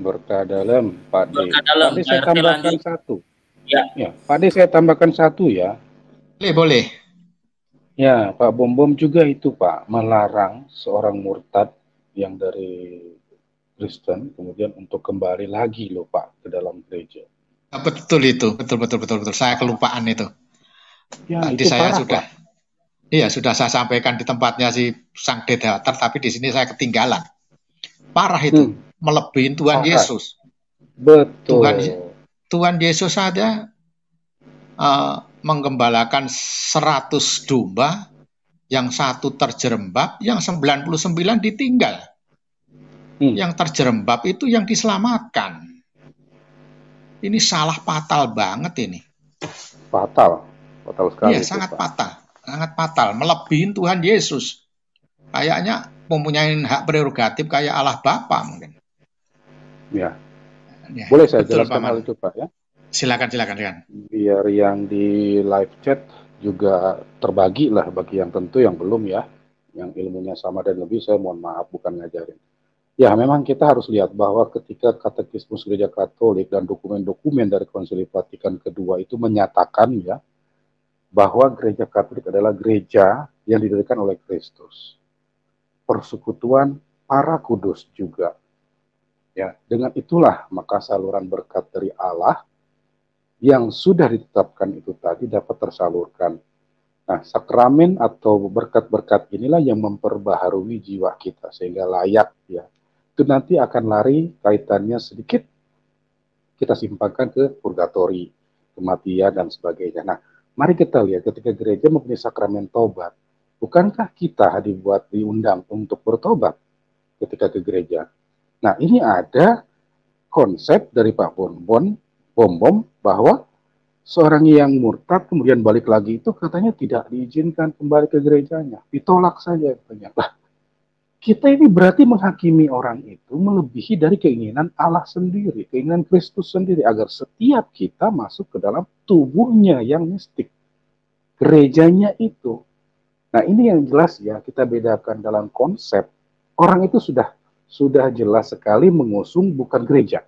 Berkah dalam, Pak D. Berkah Pak dalam, D, Pak saya RT tambahkan lagi. satu. Ya. Ya, Pak D, saya tambahkan satu ya. Boleh. Ya, Pak Bom Bom juga itu, Pak, melarang seorang murtad yang dari Kristen kemudian untuk kembali lagi loh, Pak, ke dalam gereja. Betul itu, betul. Saya kelupaan itu. Ya, Tadi itu saya parah, sudah, Pak. iya sudah saya sampaikan di tempatnya si Sang Dedater, tapi di sini saya ketinggalan. Parah itu, melebihi Tuhan Parah. Yesus. Betul. Tuhan Yesus saja menggembalakan 100 domba, yang satu terjerembab, yang 99 ditinggal. Yang terjerembab itu yang diselamatkan. Ini salah fatal banget ini. Fatal sekali. Iya, sangat fatal, melebihi Tuhan Yesus. Kayaknya mempunyai hak prerogatif kayak Allah Bapa mungkin. Ya. Boleh saya jelaskan Paman. hal itu, Pak, ya? Silakan. Biar yang di live chat juga terbagi lah bagi yang tentu yang belum ya, yang ilmunya sama dan lebih, saya mohon maaf bukan ngajarin. Ya, memang kita harus lihat bahwa ketika Katekismus Gereja Katolik dan dokumen-dokumen dari Konsili Vatikan kedua itu menyatakan ya, bahwa Gereja Katolik adalah gereja yang didirikan oleh Kristus. Persekutuan para kudus juga. Ya, dengan itulah maka saluran berkat dari Allah yang sudah ditetapkan itu tadi dapat tersalurkan. Nah, sakramen atau berkat-berkat inilah yang memperbaharui jiwa kita sehingga layak ya. Itu nanti akan lari kaitannya sedikit kita simpangkan ke purgatori, kematian dan sebagainya. Nah, mari kita lihat ketika gereja mempunyai sakramen tobat, bukankah kita diundang untuk bertobat ketika ke gereja? Nah, ini ada konsep dari Pak Bom Bom bahwa seorang yang murtad kemudian balik lagi itu katanya tidak diizinkan kembali ke gerejanya, ditolak saja katanya. Lah, kita ini berarti menghakimi orang itu melebihi dari keinginan Allah sendiri, keinginan Kristus sendiri, agar setiap kita masuk ke dalam tubuhnya yang mistik, gerejanya itu. Nah, ini yang jelas ya, kita bedakan dalam konsep. Orang itu sudah jelas sekali mengusung bukan gereja,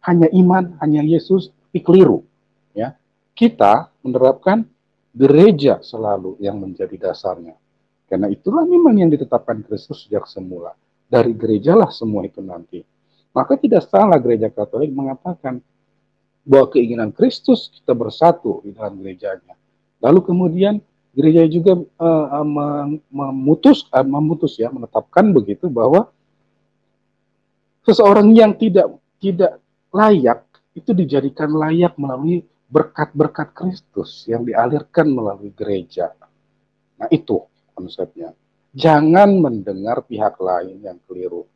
hanya iman, hanya Yesus, tapi keliru. Ya, kita menerapkan gereja selalu yang menjadi dasarnya. Karena itulah memang yang ditetapkan Kristus sejak semula. Dari gerejalah semua itu nanti. Maka tidak salah gereja Katolik mengatakan bahwa keinginan Kristus kita bersatu di dalam gerejanya. Lalu kemudian gereja juga menetapkan begitu bahwa seseorang yang tidak layak itu dijadikan layak melalui berkat-berkat Kristus yang dialirkan melalui gereja. Nah, itu konsepnya. Jangan mendengar pihak lain yang keliru.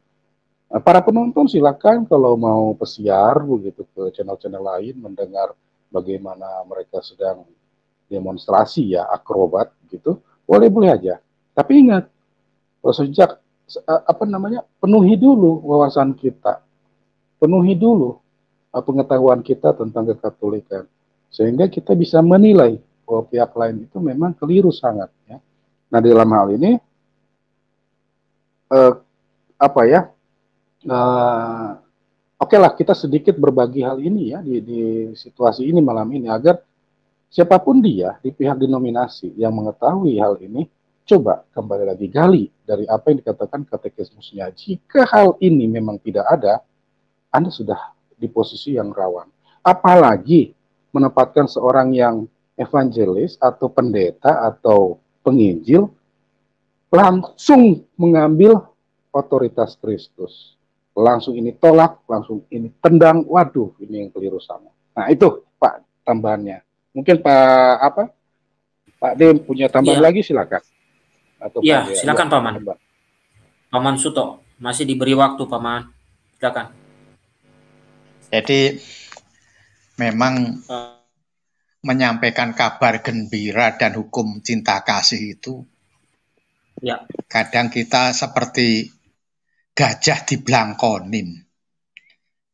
Nah, para penonton silakan kalau mau pesiar begitu ke channel-channel lain mendengar bagaimana mereka sedang demonstrasi ya, akrobat gitu, boleh-boleh aja. Tapi ingat, sejak penuhi dulu wawasan kita, penuhi dulu pengetahuan kita tentang kekatolikan, sehingga kita bisa menilai bahwa pihak lain itu memang keliru sangat ya. Nah, dalam hal ini oke lah kita sedikit berbagi hal ini ya di situasi ini malam ini, agar siapapun dia di pihak denominasi yang mengetahui hal ini, coba kembali lagi gali dari apa yang dikatakan katekismusnya. Jika hal ini memang tidak ada, Anda sudah di posisi yang rawan. Apalagi menempatkan seorang yang evangelis atau pendeta atau penginjil langsung mengambil otoritas Kristus. Langsung ini tolak, langsung ini tendang. Waduh, ini yang keliru sama. Nah, itu Pak tambahannya. Mungkin Pak D punya tambahan lagi, silakan. Atau Pak D, silakan Paman. Paman Suto, masih diberi waktu Paman. Silakan. Jadi memang menyampaikan kabar gembira dan hukum cinta kasih itu ya, kadang kita seperti gajah diblangkonin.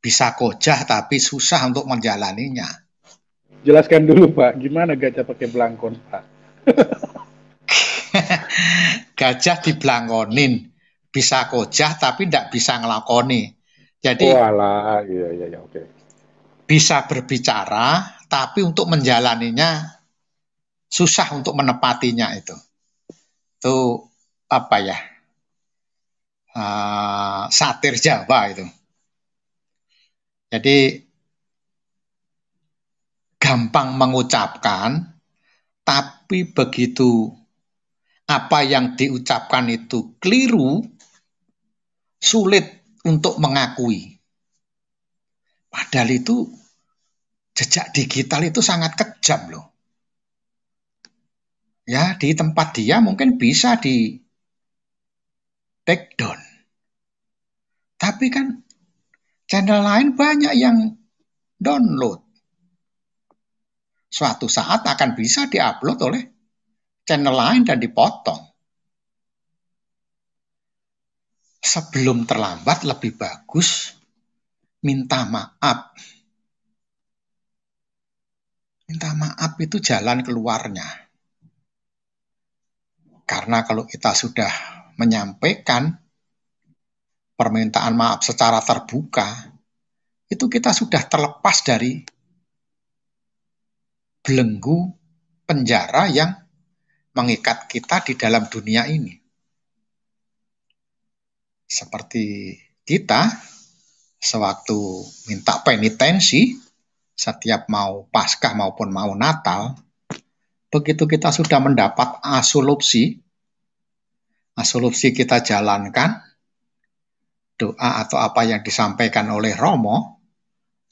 Bisa kojah tapi susah untuk menjalaninya. Jelaskan dulu Pak, gimana gajah pakai belangkon Pak? Gajah diblangkonin, bisa kojah tapi tidak bisa ngelakoni. Jadi iya, oke. Bisa berbicara, tapi untuk menjalaninya susah untuk menepatinya itu. Itu apa ya? Satir Jawa itu. Jadi gampang mengucapkan, tapi begitu apa yang diucapkan itu keliru, sulit untuk mengakui. Padahal itu jejak digital itu sangat kejam loh. Ya, di tempat dia mungkin bisa di take down. Tapi kan channel lain banyak yang download. Suatu saat akan bisa diupload oleh channel lain dan dipotong. Sebelum terlambat lebih bagus minta maaf. Minta maaf itu jalan keluarnya. Karena kalau kita sudah menyampaikan permintaan maaf secara terbuka, itu kita sudah terlepas dari belenggu penjara yang mengikat kita di dalam dunia ini. Seperti kita sewaktu minta penitensi setiap mau Paskah maupun mau Natal, begitu kita sudah mendapat asolusi kita jalankan, doa atau apa yang disampaikan oleh Romo,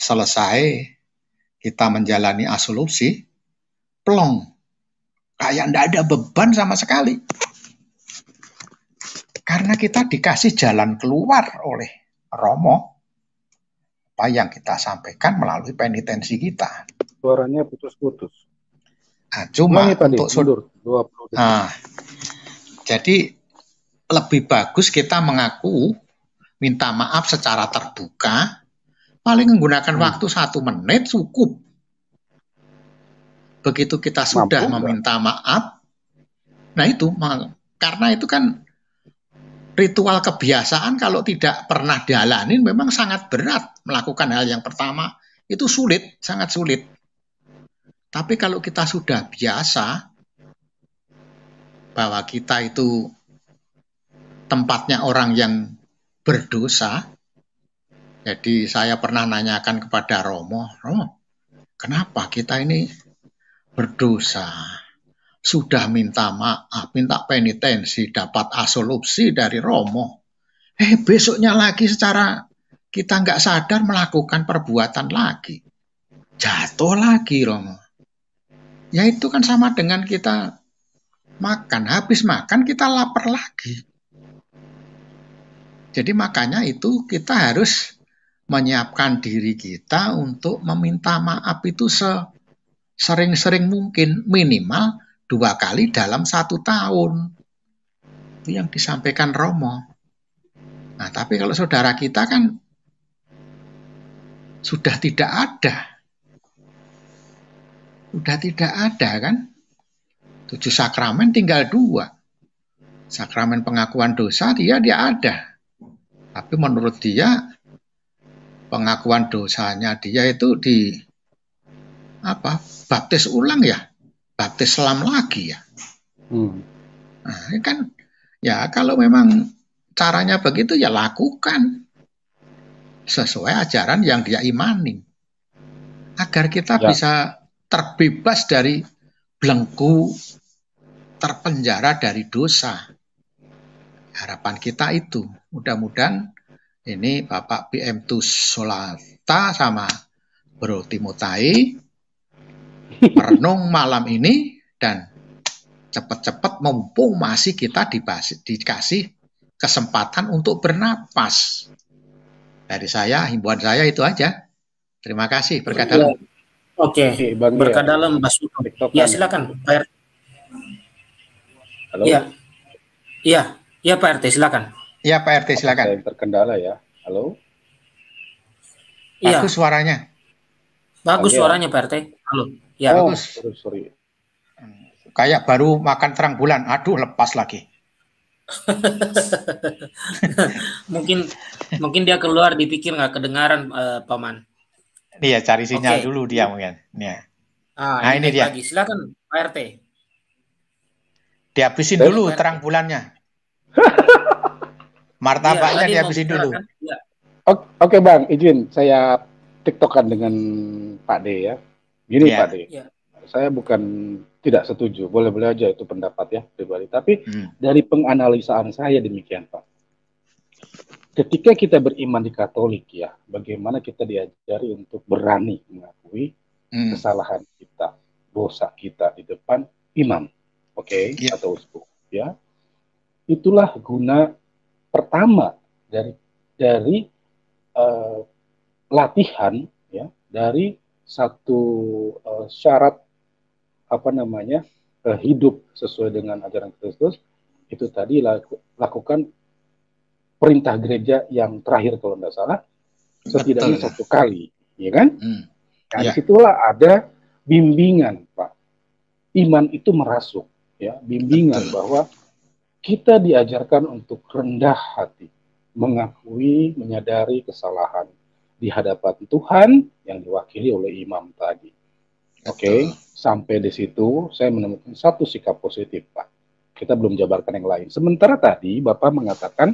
selesai kita menjalani asolusi, plong, kayak tidak ada beban sama sekali. Karena kita dikasih jalan keluar oleh Romo, apa yang kita sampaikan melalui penitensi kita. Suaranya putus-putus. Nah, cuma untuk jadi lebih bagus kita mengaku, minta maaf secara terbuka, paling menggunakan waktu 1 menit cukup. Begitu kita sudah meminta maaf, nah itu, karena itu kan ritual kebiasaan kalau tidak pernah dialanin memang sangat berat melakukan hal yang pertama. Itu sulit, sangat sulit. Tapi kalau kita sudah biasa bahwa kita itu tempatnya orang yang berdosa, jadi saya pernah nanyakan kepada Romo, kenapa kita ini berdosa? Sudah minta maaf, minta penitensi, dapat asolusi dari Romo. Besoknya lagi secara kita nggak sadar melakukan perbuatan lagi. Jatuh lagi Romo. Ya itu kan sama dengan kita makan. Habis makan kita lapar lagi. Jadi makanya itu kita harus menyiapkan diri kita untuk meminta maaf itu sering-sering mungkin, minimal 2 kali dalam 1 tahun. Itu yang disampaikan Romo. Nah, tapi kalau saudara kita kan sudah tidak ada. Sudah tidak ada kan? 7 sakramen tinggal 2. Sakramen pengakuan dosa dia ada. Tapi menurut dia pengakuan dosanya dia itu baptis ulang ya. Baptis selam lagi ya. Nah, kan ya kalau memang caranya begitu ya lakukan sesuai ajaran yang dia imani, agar kita bisa terbebas dari belenggu terpenjara dari dosa. Harapan kita itu mudah-mudahan ini Bapak BM Solata sama Bro Timotai merenung malam ini dan cepat-cepat mumpung masih kita dikasih kesempatan untuk bernapas. Dari saya, himbauan saya itu aja. Terima kasih, berkat dalam. Oke, berkat dalam Mas Suto. Ya, silakan Pak RT. Halo. Iya Pak RT, silakan. Iya Pak RT, silakan. Saya terkendala ya. Halo. Bagus suaranya. Bagus suaranya Pak RT. Halo. Ya, bagus. Sorry. Kayak baru makan terang bulan. Aduh, lepas lagi. mungkin mungkin dia keluar dipikir nggak kedengaran, Paman. Iya, cari sinyal dulu dia mungkin. Ya. Nah, ini dia. Lagi. Silakan Pak RT. Dihabisin dulu terang bulannya. Martabaknya dihabisin dulu. Kan? Ya. Oke Bang, izin saya tiktokan dengan Pak D ya. Gini Pak D, saya bukan tidak setuju, boleh-boleh aja itu pendapat ya pribadi. Tapi dari penganalisaan saya demikian Pak. Ketika kita beriman di Katolik ya, bagaimana kita diajari untuk berani mengakui kesalahan kita, dosa kita di depan imam, atau uskup ya. Itulah guna pertama dari latihan ya, dari satu syarat hidup sesuai dengan ajaran Kristus, itu tadi lakukan perintah gereja yang terakhir kalau tidak salah, setidaknya satu kali, ya kan? Nah, disitulah ada bimbingan, Pak. Iman itu merasuk, ya, bimbingan bahwa kita diajarkan untuk rendah hati, mengakui, menyadari kesalahan di hadapan Tuhan yang diwakili oleh imam tadi. Sampai di situ saya menemukan satu sikap positif, Pak. Kita belum jabarkan yang lain. Sementara tadi Bapak mengatakan,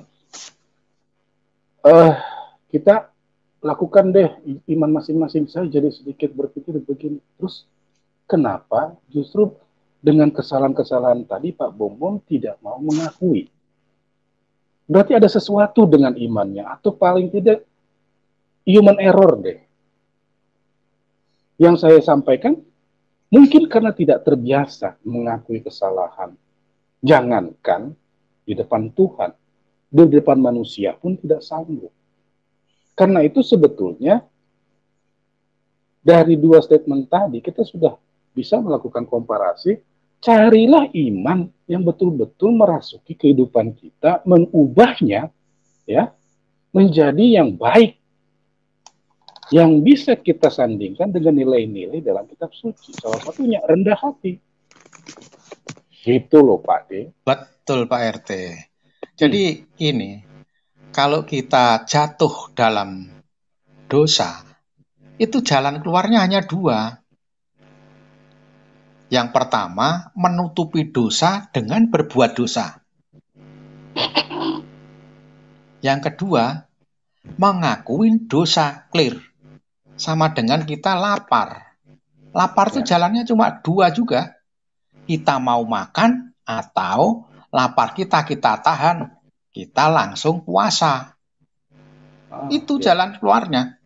kita lakukan deh iman masing-masing saja, jadi sedikit berpikir begini. Terus kenapa justru dengan kesalahan-kesalahan tadi Pak Bom tidak mau mengakui? Berarti ada sesuatu dengan imannya, atau paling tidak human error deh. Yang saya sampaikan, mungkin karena tidak terbiasa mengakui kesalahan. Jangankan di depan Tuhan, di depan manusia pun tidak sanggup. Karena itu sebetulnya dari dua statement tadi kita sudah bisa melakukan komparasi. Carilah iman yang betul-betul merasuki kehidupan kita, mengubahnya ya menjadi yang baik, yang bisa kita sandingkan dengan nilai-nilai dalam kitab suci. Salah satunya rendah hati. Gitu loh Pak D. Betul Pak RT. Jadi ini, kalau kita jatuh dalam dosa, itu jalan keluarnya hanya dua. Yang pertama, menutupi dosa dengan berbuat dosa. Yang kedua, mengakui dosa, clear. Sama dengan kita lapar. Lapar itu jalannya cuma dua juga. Kita mau makan atau lapar kita tahan, kita langsung puasa. Itu jalan keluarnya.